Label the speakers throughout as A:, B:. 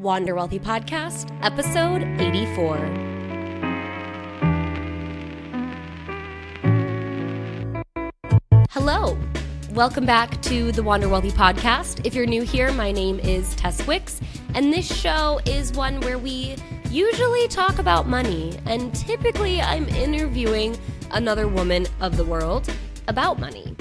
A: Wander Wealthy Podcast, episode 84. Hello. Welcome back to the Wander Wealthy Podcast. If you're new here, my name is Tess Wicks, and this show is one where we usually talk about money, and typically I'm interviewing another woman of the world about money.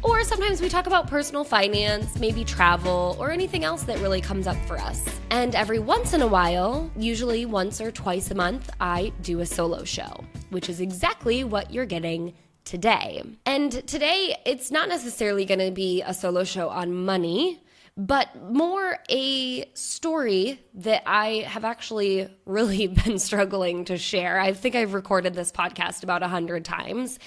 A: Or sometimes we talk about personal finance, maybe travel, or anything else that really comes up for us. And every once in a while, usually once or twice a month, I do a solo show, which is exactly what you're getting today. And today, it's not necessarily going to be a solo show on money, but more a story that I have actually really been struggling to share. I think I've recorded this podcast about 100 times.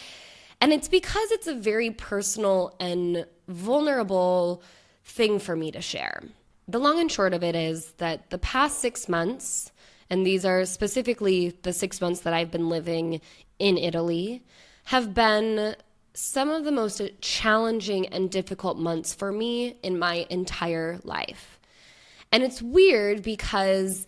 A: And it's because it's a very personal and vulnerable thing for me to share. The long and short of it is that the past 6 months, and these are specifically the 6 months that I've been living in Italy, have been some of the most challenging and difficult months for me in my entire life. And it's weird because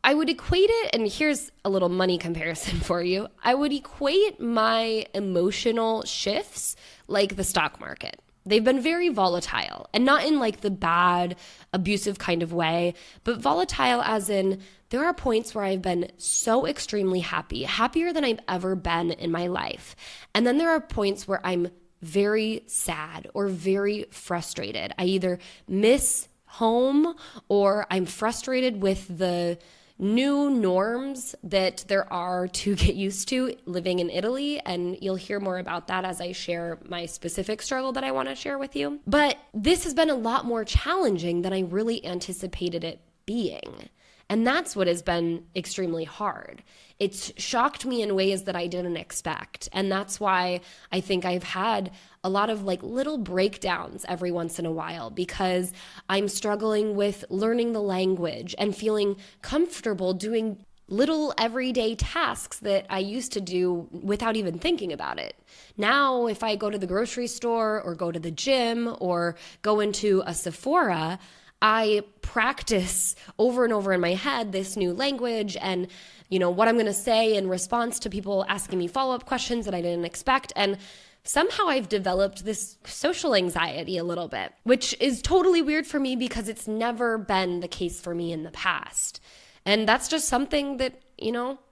A: I would equate it, and here's a little money comparison for you. I would equate my emotional shifts like the stock market. They've been very volatile, and not in like the bad, abusive kind of way, but volatile as in there are points where I've been so extremely happy, happier than I've ever been in my life. And then there are points where I'm very sad or very frustrated. I either miss home or I'm frustrated with the new norms that there are to get used to living in Italy, and you'll hear more about that as I share my specific struggle that I want to share with you. But this has been a lot more challenging than I really anticipated it being. And that's what has been extremely hard. It's shocked me in ways that I didn't expect. And that's why I think I've had a lot of like little breakdowns every once in a while, because I'm struggling with learning the language and feeling comfortable doing little everyday tasks that I used to do without even thinking about it. Now, if I go to the grocery store or go to the gym or go into a Sephora, I practice over and over in my head this new language and, what I'm going to say in response to people asking me follow-up questions that I didn't expect. And somehow I've developed this social anxiety a little bit, which is totally weird for me because it's never been the case for me in the past. And that's just something that,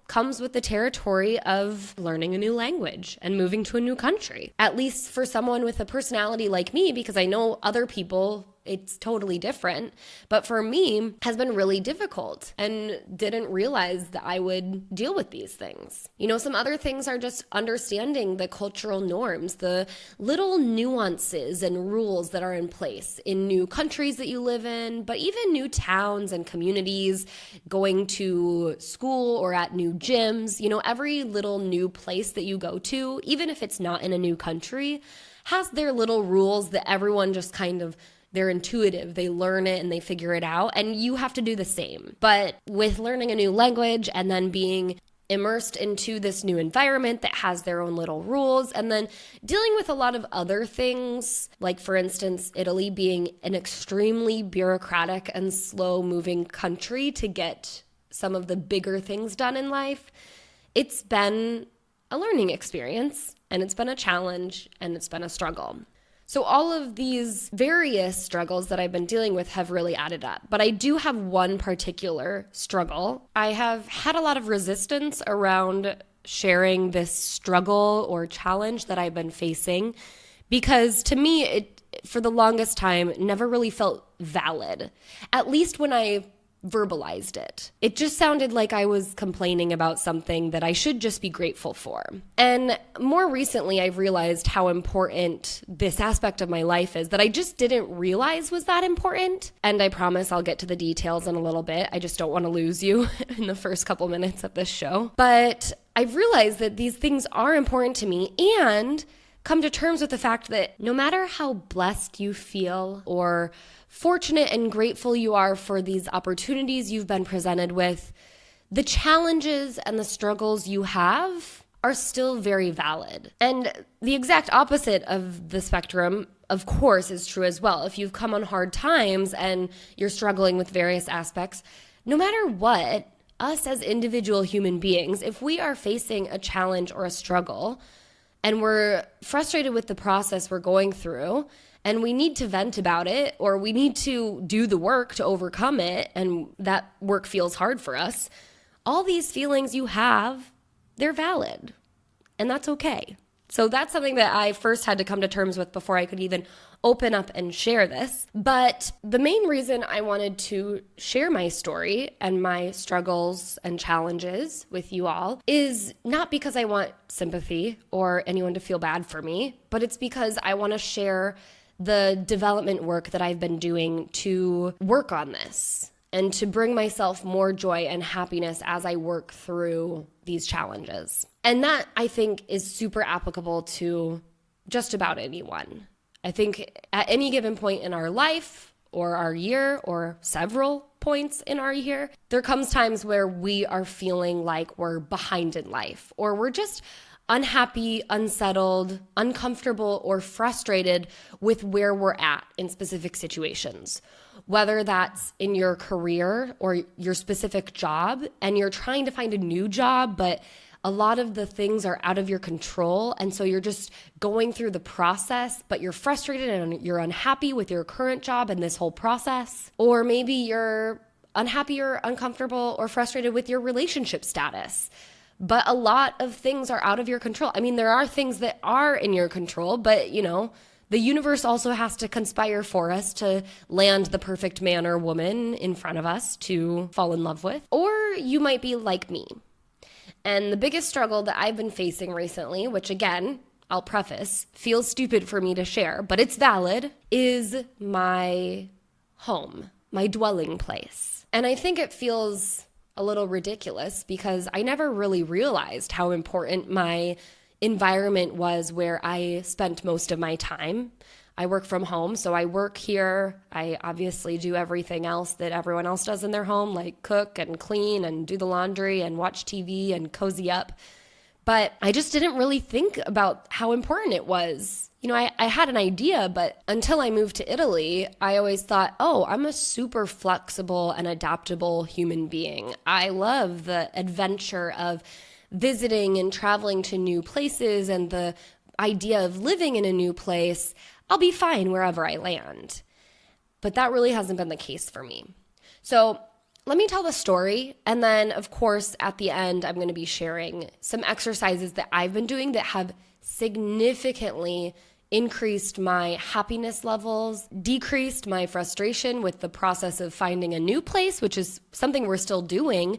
A: comes with the territory of learning a new language and moving to a new country. At least for someone with a personality like me, because I know other people, it's totally different. But for me, has been really difficult and didn't realize that I would deal with these things. Some other things are just understanding the cultural norms, the little nuances and rules that are in place in new countries that you live in, but even new towns and communities, going to school or at new gyms. Every little new place that you go to, even if it's not in a new country, has their little rules that everyone just kind of, they're intuitive, they learn it and they figure it out, and you have to do the same. But with learning a new language and then being immersed into this new environment that has their own little rules, and then dealing with a lot of other things, like for instance, Italy being an extremely bureaucratic and slow-moving country to get some of the bigger things done in life, it's been a learning experience, and it's been a challenge, and it's been a struggle. So all of these various struggles that I've been dealing with have really added up. But I do have one particular struggle. I have had a lot of resistance around sharing this struggle or challenge that I've been facing, because to me, it, for the longest time, never really felt valid, at least when I verbalized it. It just sounded like I was complaining about something that I should just be grateful for. And more recently, I've realized how important this aspect of my life is that I just didn't realize was that important. And I promise I'll get to the details in a little bit. I just don't want to lose you in the first couple minutes of this show. But I've realized that these things are important to me, and come to terms with the fact that no matter how blessed you feel or fortunate and grateful you are for these opportunities you've been presented with, the challenges and the struggles you have are still very valid. And the exact opposite of the spectrum of course, is true as well. If you've come on hard times and you're struggling with various aspects, no matter what, us as individual human beings, if we are facing a challenge or a struggle and we're frustrated with the process we're going through and we need to vent about it or we need to do the work to overcome it and that work feels hard for us, all these feelings you have, they're valid and that's okay. So that's something that I first had to come to terms with before I could even open up and share this. But the main reason I wanted to share my story and my struggles and challenges with you all is not because I want sympathy or anyone to feel bad for me, but it's because I want to share the development work that I've been doing to work on this and to bring myself more joy and happiness as I work through these challenges. And that, I think, is super applicable to just about anyone. I think at any given point in our life or our year or several points in our year, there comes times where we are feeling like we're behind in life or we're just unhappy, unsettled, uncomfortable, or frustrated with where we're at in specific situations. Whether that's in your career or your specific job and you're trying to find a new job, but a lot of the things are out of your control. And so you're just going through the process, but you're frustrated and you're unhappy with your current job and this whole process. Or maybe you're unhappy or uncomfortable or frustrated with your relationship status. But a lot of things are out of your control. I mean, there are things that are in your control, but the universe also has to conspire for us to land the perfect man or woman in front of us to fall in love with. Or you might be like me. And the biggest struggle that I've been facing recently, which again, I'll preface, feels stupid for me to share, but it's valid, is my home, my dwelling place. And I think it feels a little ridiculous because I never really realized how important my environment was where I spent most of my time. I work from home, so I work here. I obviously do everything else that everyone else does in their home, like cook and clean and do the laundry and watch TV and cozy up. But I just didn't really think about how important it was. I had an idea, but until I moved to Italy, I always thought, I'm a super flexible and adaptable human being. I love the adventure of visiting and traveling to new places and the idea of living in a new place. I'll be fine wherever I land. But that really hasn't been the case for me. So let me tell the story. And then, of course, at the end, I'm going to be sharing some exercises that I've been doing that have significantly increased my happiness levels, decreased my frustration with the process of finding a new place, which is something we're still doing.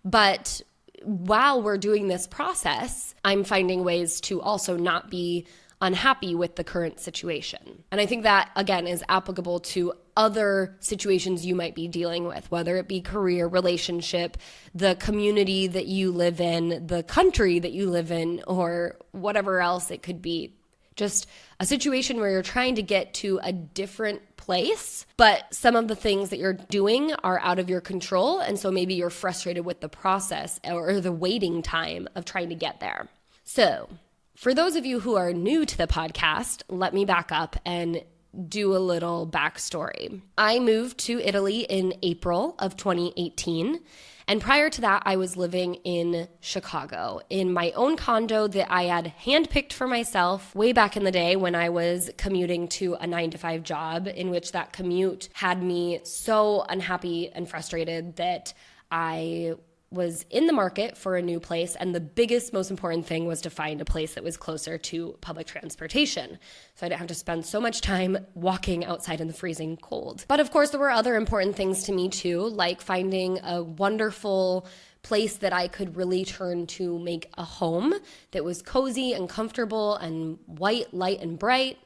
A: But while we're doing this process, I'm finding ways to also not be unhappy with the current situation. And I think that, again, is applicable to other situations you might be dealing with, whether it be career, relationship, the community that you live in, the country that you live in, or whatever else it could be. Just a situation where you're trying to get to a different place, but some of the things that you're doing are out of your control. And so maybe you're frustrated with the process or the waiting time of trying to get there. So for those of you who are new to the podcast, let me back up and do a little backstory. I moved to Italy in April of 2018. And prior to that, I was living in Chicago in my own condo that I had handpicked for myself way back in the day when I was commuting to a 9-to-5 job, in which that commute had me so unhappy and frustrated that I was in the market for a new place, and the biggest, most important thing was to find a place that was closer to public transportation, so I didn't have to spend so much time walking outside in the freezing cold. But of course, there were other important things to me too, like finding a wonderful place that I could really turn to make a home that was cozy and comfortable and white, light, and bright,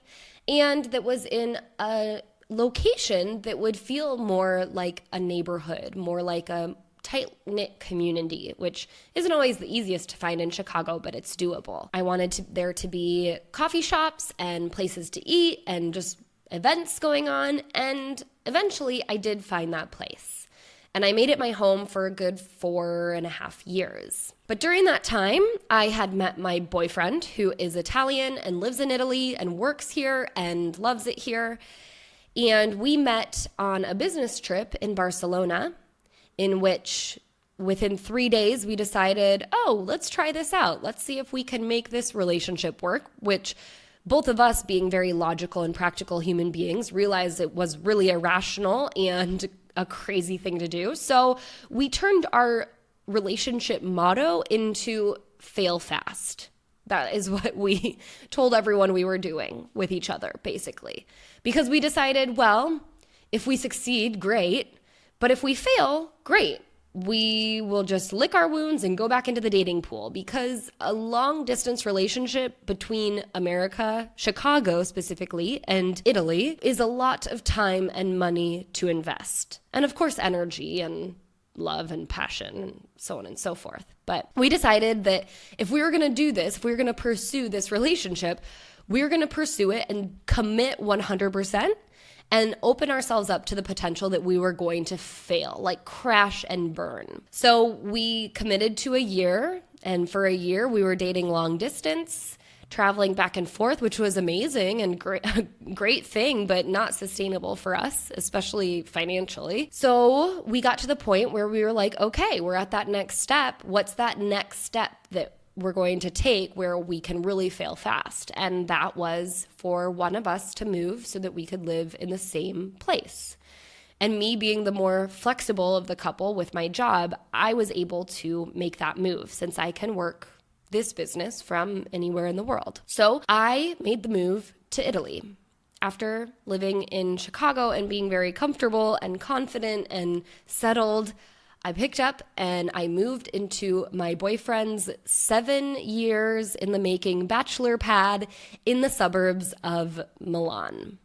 A: and that was in a location that would feel more like a neighborhood, more like a tight-knit community, which isn't always the easiest to find in Chicago, but it's doable. I wanted there to be coffee shops and places to eat and just events going on, and eventually I did find that place. And I made it my home for a good 4.5 years. But during that time, I had met my boyfriend, who is Italian and lives in Italy and works here and loves it here. And we met on a business trip in Barcelona, in which within 3 days we decided, oh, let's try this out. Let's see if we can make this relationship work, which both of us, being very logical and practical human beings, realized it was really irrational and a crazy thing to do. So we turned our relationship motto into fail fast. That is what we told everyone we were doing with each other, basically. Because we decided, well, if we succeed, great. But if we fail, great. We will just lick our wounds and go back into the dating pool, because a long distance relationship between America, Chicago specifically, and Italy is a lot of time and money to invest. And of course, energy and love and passion and so on and so forth. But we decided that if we were going to do this, if we were going to pursue this relationship, we were going to pursue it and commit 100% and open ourselves up to the potential that we were going to fail, like crash and burn. So we committed to a year, and for a year we were dating long distance, traveling back and forth, which was amazing and a great thing, but not sustainable for us, especially financially. So we got to the point where we were like, okay, we're at that next step. What's that next step that we're going to take where we can really fail fast? And that was for one of us to move so that we could live in the same place. And me being the more flexible of the couple with my job, I was able to make that move since I can work this business from anywhere in the world. So I made the move to Italy. After living in Chicago and being very comfortable and confident and settled, I picked up and I moved into my boyfriend's 7 years in the making bachelor pad in the suburbs of Milan.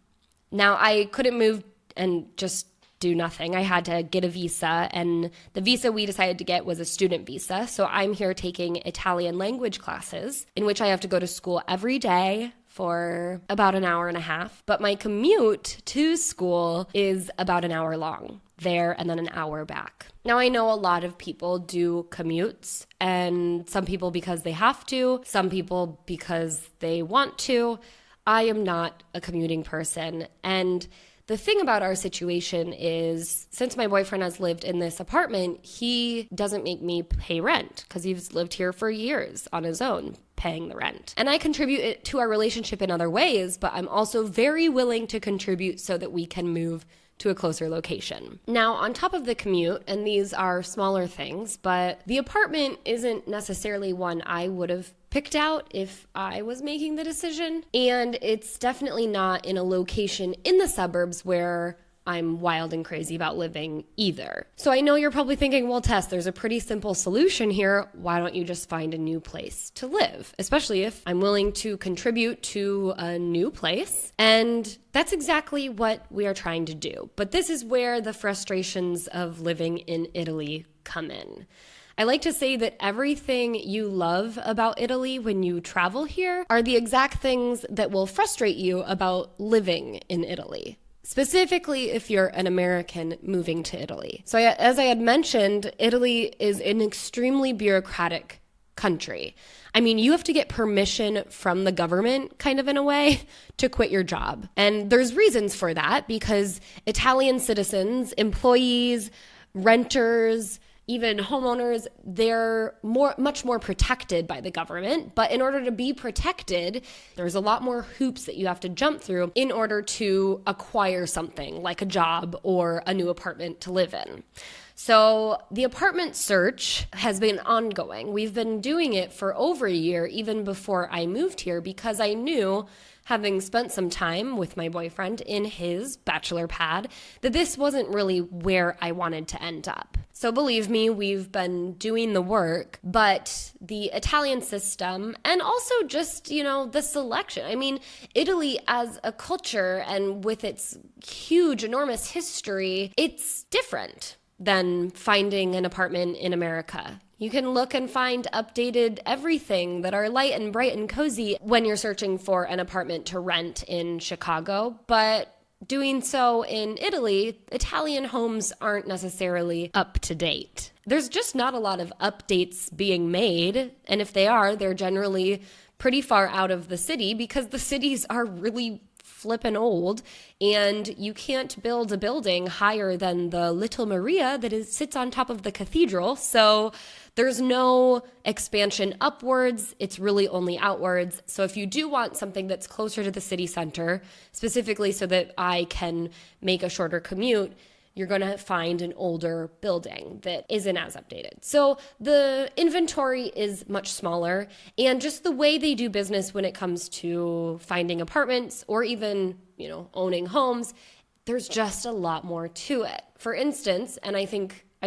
A: Now, I couldn't move and just do nothing. I had to get a visa, and the visa we decided to get was a student visa. So I'm here taking Italian language classes, in which I have to go to school every day for about an hour and a half. But my commute to school is about an hour long there and then an hour back. Now, I know a lot of people do commutes, and some people because they have to, some people because they want to. I am not a commuting person, and the thing about our situation is, since my boyfriend has lived in this apartment, he doesn't make me pay rent because he's lived here for years on his own, paying the rent. And I contribute it to our relationship in other ways, but I'm also very willing to contribute so that we can move to a closer location. Now, on top of the commute, and these are smaller things, but the apartment isn't necessarily one I would have picked out if I was making the decision. And it's definitely not in a location in the suburbs where I'm wild and crazy about living either. So I know you're probably thinking, well, Tess, there's a pretty simple solution here. Why don't you just find a new place to live? Especially if I'm willing to contribute to a new place. And that's exactly what we are trying to do. But this is where the frustrations of living in Italy come in. I like to say that everything you love about Italy when you travel here are the exact things that will frustrate you about living in Italy. Specifically if you're an American moving to Italy. So as I had mentioned, Italy is an extremely bureaucratic country. I mean, you have to get permission from the government, kind of in a way, to quit your job. And there's reasons for that, because Italian citizens, employees, renters, even homeowners, they're much more protected by the government. But in order to be protected, there's a lot more hoops that you have to jump through in order to acquire something like a job or a new apartment to live in. So the apartment search has been ongoing. We've been doing it for over a year, even before I moved here, because I knew, having spent some time with my boyfriend in his bachelor pad, that this wasn't really where I wanted to end up. So believe me, we've been doing the work, but the Italian system and also just, the selection. I mean, Italy as a culture and with its huge, enormous history, it's different than finding an apartment in America. You can look and find updated everything that are light and bright and cozy when you're searching for an apartment to rent in Chicago, but doing so in Italy, Italian homes aren't necessarily up to date. There's just not a lot of updates being made, and if they are, they're generally pretty far out of the city because the cities are really flippin' old, and you can't build a building higher than the Little Maria that sits on top of the cathedral. So there's no expansion upwards. It's really only outwards. So if you do want something that's closer to the city center, specifically so that I can make a shorter commute, you're going to find an older building that isn't as updated. So the inventory is much smaller, and just the way they do business when it comes to finding apartments or even, owning homes, there's just a lot more to it. For instance, and I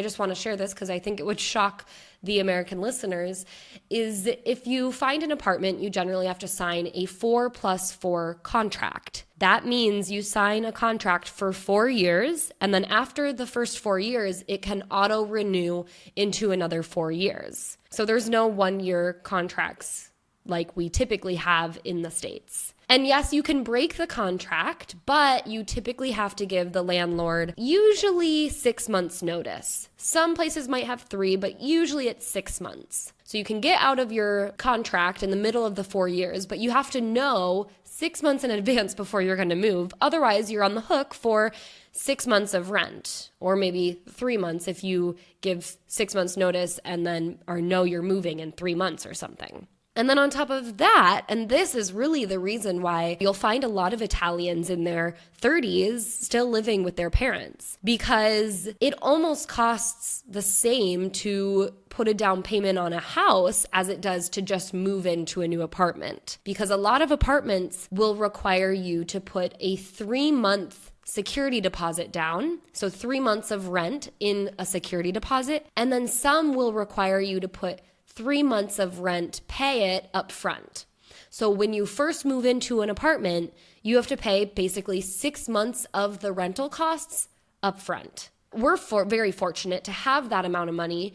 A: just want to share this because I think it would shock the American listeners, is if you find an apartment, you generally have to sign a 4+4 contract. That means you sign a contract for 4 years, and then after the first 4 years, it can auto-renew into another 4 years. So there's no 1-year contracts like we typically have in the States. And yes, you can break the contract, but you typically have to give the landlord usually 6 months notice. Some places might have 3, but usually it's 6 months. So you can get out of your contract in the middle of the 4 years, but you have to know 6 months in advance before you're going to move. Otherwise, you're on the hook for 6 months of rent, or maybe 3 months if you give 6 months notice and then know you're moving in 3 months or something. And then on top of that, and this is really the reason why you'll find a lot of Italians in their 30s still living with their parents, because it almost costs the same to put a down payment on a house as it does to just move into a new apartment. Because a lot of apartments will require you to put a 3-month security deposit down, so 3 months of rent in a security deposit, and then some will require you to put 3 months of rent, pay it up front. So when you first move into an apartment, you have to pay basically 6 months of the rental costs up front. We're very fortunate to have that amount of money,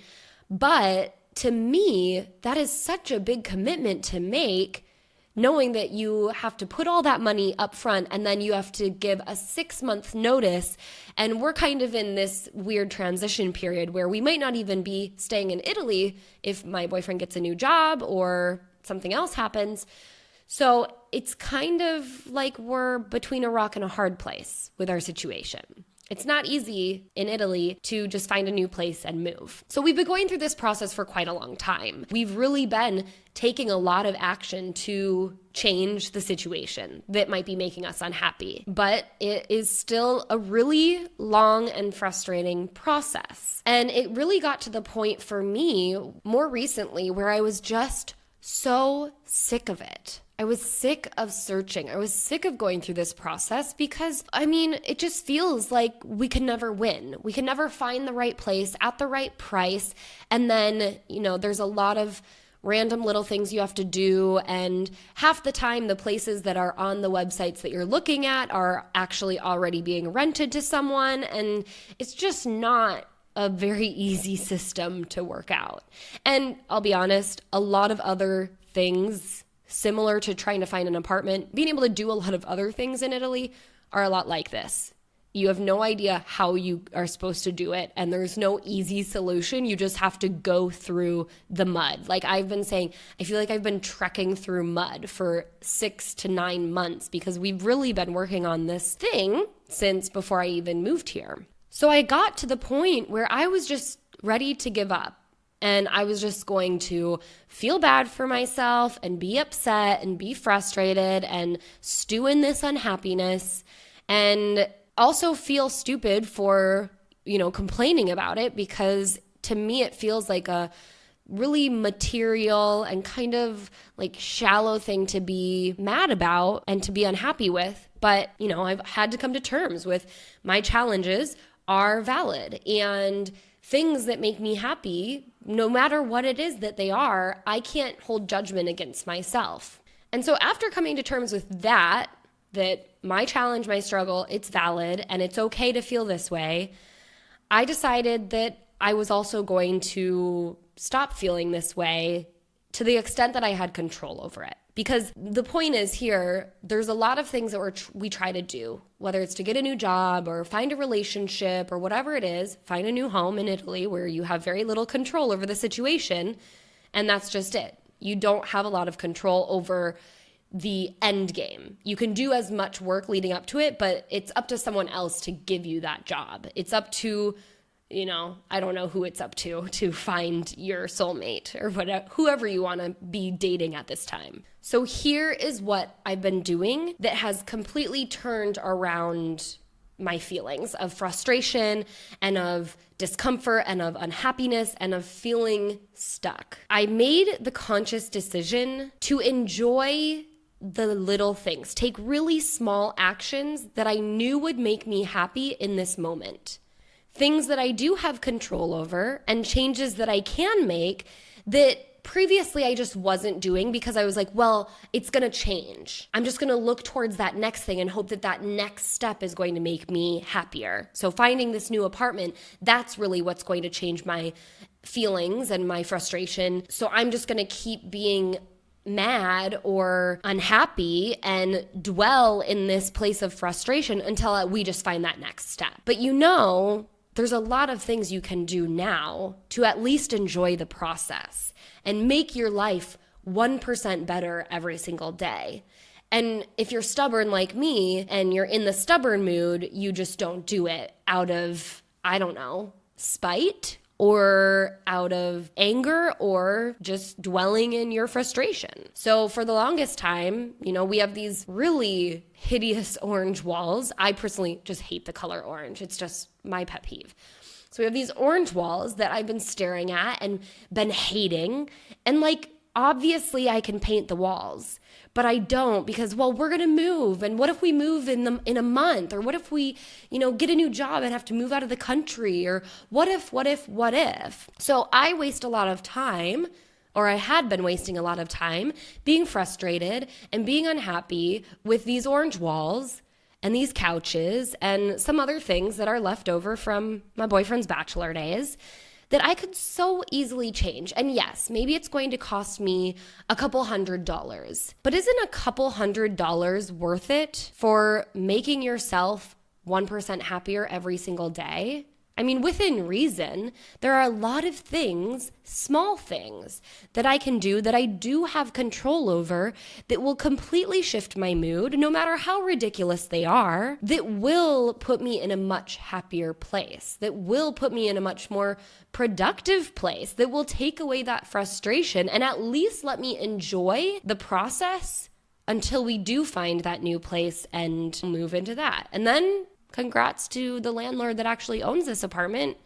A: but to me, that is such a big commitment to make, knowing that you have to put all that money up front and then you have to give a 6-month notice. And we're kind of in this weird transition period where we might not even be staying in Italy if my boyfriend gets a new job or something else happens. So it's kind of like we're between a rock and a hard place with our situation. It's not easy in Italy to just find a new place and move. So we've been going through this process for quite a long time. We've really been taking a lot of action to change the situation that might be making us unhappy. But it is still a really long and frustrating process. And it really got to the point for me more recently where I was just so sick of it. I was sick of searching. I was sick of going through this process because, it just feels like we can never win. We can never find the right place at the right price. And then, there's a lot of random little things you have to do. And half the time, the places that are on the websites that you're looking at are actually already being rented to someone. And it's just not a very easy system to work out. And I'll be honest, a lot of other things similar to trying to find an apartment, being able to do a lot of other things in Italy are a lot like this. You have no idea how you are supposed to do it, and there's no easy solution. You just have to go through the mud. Like I've been saying, I feel like I've been trekking through mud for 6 to 9 months because we've really been working on this thing since before I even moved here. So I got to the point where I was just ready to give up. And I was just going to feel bad for myself and be upset and be frustrated and stew in this unhappiness and also feel stupid for, complaining about it, because to me it feels like a really material and kind of like shallow thing to be mad about and to be unhappy with. But, I've had to come to terms with my challenges are valid, and things that make me happy, no matter what it is that they are, I can't hold judgment against myself. And so after coming to terms with that my challenge, my struggle, it's valid and it's okay to feel this way, I decided that I was also going to stop feeling this way to the extent that I had control over it. Because the point is here, there's a lot of things that we try to do, whether it's to get a new job or find a relationship or whatever it is, find a new home in Italy where you have very little control over the situation, and that's just it. You don't have a lot of control over the end game. You can do as much work leading up to it, but it's up to someone else to give you that job. It's up to, I don't know who it's up to find your soulmate or whatever, whoever you want to be dating at this time. So here is what I've been doing that has completely turned around my feelings of frustration and of discomfort and of unhappiness and of feeling stuck. I made the conscious decision to enjoy the little things, take really small actions that I knew would make me happy in this moment. Things that I do have control over and changes that I can make that previously I just wasn't doing because I was like, well, it's going to change. I'm just going to look towards that next thing and hope that that next step is going to make me happier. So finding this new apartment, that's really what's going to change my feelings and my frustration. So I'm just going to keep being mad or unhappy and dwell in this place of frustration until we just find that next step. But there's a lot of things you can do now to at least enjoy the process and make your life 1% better every single day. And if you're stubborn like me and you're in the stubborn mood, you just don't do it out of, spite or out of anger or just dwelling in your frustration. So for the longest time, we have these really hideous orange walls. I personally just hate the color orange. It's just my pet peeve. So we have these orange walls that I've been staring at and been hating. And obviously I can paint the walls, but I don't because, we're going to move. And what if we move in a month? Or what if we, get a new job and have to move out of the country? Or what if? So I waste a lot of time, or I had been wasting a lot of time being frustrated and being unhappy with these orange walls and these couches and some other things that are left over from my boyfriend's bachelor days that I could so easily change. And yes, maybe it's going to cost me a couple $100s, but isn't a couple $100 worth it for making yourself 1% happier every single day? Within reason, there are a lot of things, small things, that I can do that I do have control over that will completely shift my mood, no matter how ridiculous they are, that will put me in a much happier place, that will put me in a much more productive place, that will take away that frustration and at least let me enjoy the process until we do find that new place and move into that. And then congrats to the landlord that actually owns this apartment.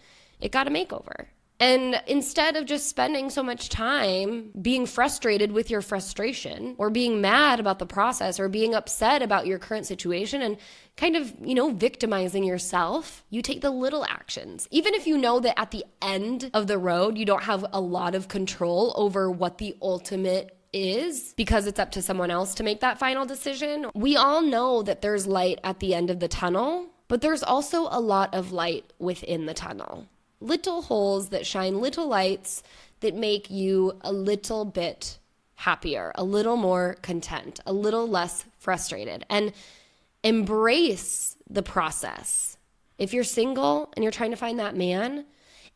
A: It got a makeover. And instead of just spending so much time being frustrated with your frustration or being mad about the process or being upset about your current situation and kind of, victimizing yourself, you take the little actions. Even if you know that at the end of the road, you don't have a lot of control over what the ultimate is because it's up to someone else to make that final decision. We all know that there's light at the end of the tunnel, but there's also a lot of light within the tunnel. Little holes that shine little lights that make you a little bit happier, a little more content, a little less frustrated, and embrace the process. If you're single and you're trying to find that man,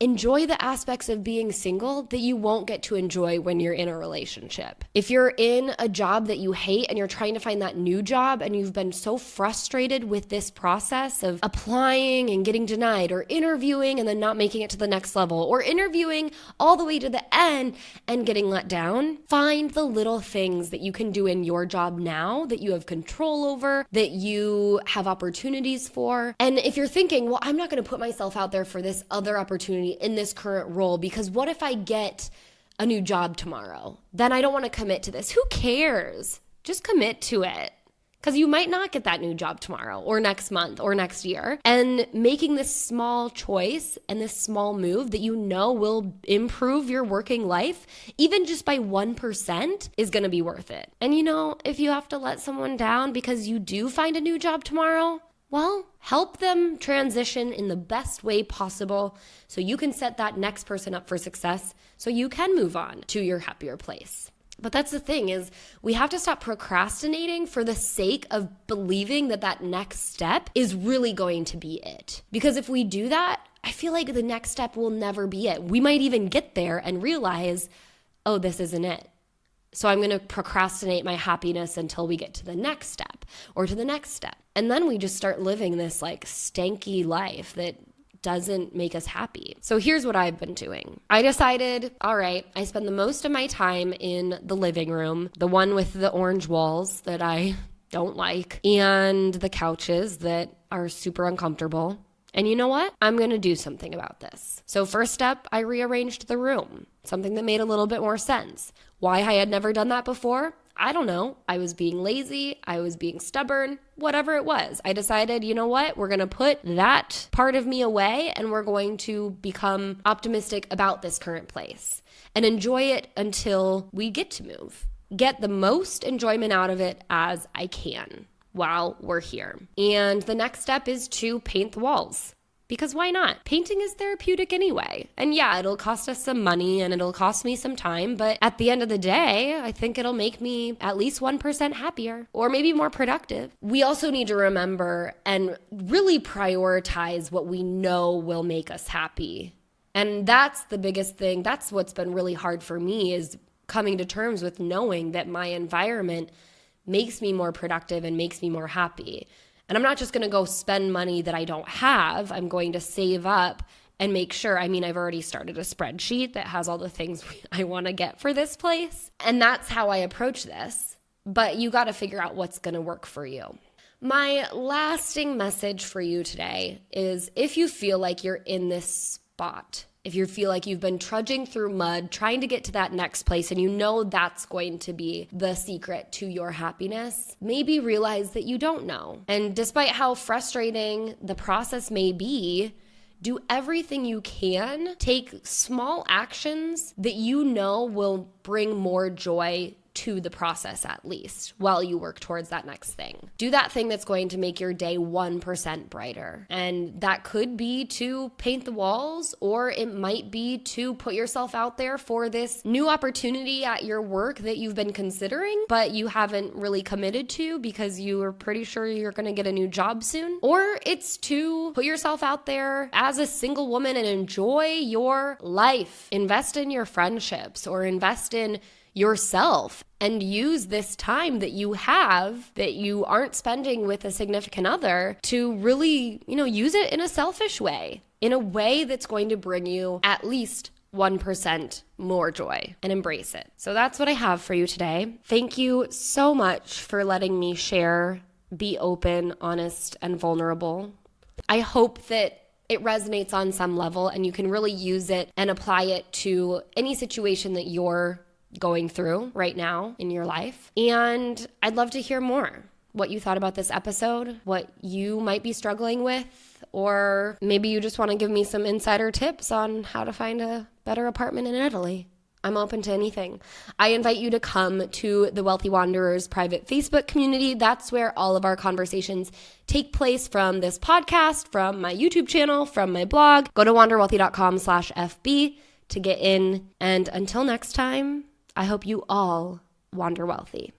A: enjoy the aspects of being single that you won't get to enjoy when you're in a relationship. If you're in a job that you hate and you're trying to find that new job and you've been so frustrated with this process of applying and getting denied or interviewing and then not making it to the next level or interviewing all the way to the end and getting let down, find the little things that you can do in your job now that you have control over, that you have opportunities for. And if you're thinking, I'm not going to put myself out there for this other opportunity in this current role because what if I get a new job tomorrow? Then I don't want to commit to this. Who cares? Just commit to it. Because you might not get that new job tomorrow or next month or next year. And making this small choice and this small move that will improve your working life, even just by 1%, is going to be worth it. And if you have to let someone down because you do find a new job tomorrow, Well, help them transition in the best way possible so you can set that next person up for success so you can move on to your happier place. But that's the thing, is we have to stop procrastinating for the sake of believing that that next step is really going to be it. Because if we do that, I feel like the next step will never be it. We might even get there and realize, oh, this isn't it. So I'm going to procrastinate my happiness until we get to the next step or to the next step. And then we just start living this like stanky life that doesn't make us happy. So here's what I've been doing. I decided, all right, I spend the most of my time in the living room, the one with the orange walls that I don't like, and the couches that are super uncomfortable. And you know what? I'm going to do something about this. So first step, I rearranged the room, something that made a little bit more sense. Why I had never done that before? I don't know. I was being lazy. I was being stubborn, whatever it was. I decided, you know what? We're going to put that part of me away and we're going to become optimistic about this current place and enjoy it until we get to move. Get the most enjoyment out of it as I can while we're here. And the next step is to paint the walls. Because why not? Painting is therapeutic anyway. And yeah, it'll cost us some money and it'll cost me some time, but at the end of the day, I think it'll make me at least 1% happier or maybe more productive. We also need to remember and really prioritize what we know will make us happy. And that's the biggest thing. That's what's been really hard for me, is coming to terms with knowing that my environment makes me more productive and makes me more happy. And I'm not just going to go spend money that I don't have. I'm going to save up and make sure. I've already started a spreadsheet that has all the things I want to get for this place. And that's how I approach this. But you got to figure out what's going to work for you. My lasting message for you today is, if you feel like you're in this spot, if you feel like you've been trudging through mud, trying to get to that next place, and you know that's going to be the secret to your happiness, maybe realize that you don't know. And despite how frustrating the process may be, do everything you can. Take small actions that you know will bring more joy to the process, at least, while you work towards that next thing. Do that thing that's going to make your day 1% brighter. And that could be to paint the walls, or it might be to put yourself out there for this new opportunity at your work that you've been considering, but you haven't really committed to because you are pretty sure you're going to get a new job soon. Or it's to put yourself out there as a single woman and enjoy your life. Invest in your friendships or invest in yourself and use this time that you have that you aren't spending with a significant other to really, use it in a selfish way, in a way that's going to bring you at least 1% more joy, and embrace it. So that's what I have for you today. Thank you so much for letting me share, be open, honest, and vulnerable. I hope that it resonates on some level and you can really use it and apply it to any situation that you're going through right now in your life. And I'd love to hear more what you thought about this episode, what you might be struggling with, or maybe you just want to give me some insider tips on how to find a better apartment in Italy. I'm open to anything. I invite you to come to the Wealthy Wanderers private Facebook community. That's where all of our conversations take place, from this podcast, from my YouTube channel, from my blog. Go to wanderwealthy.com/FB to get in. And until next time, I hope you all wander wealthy.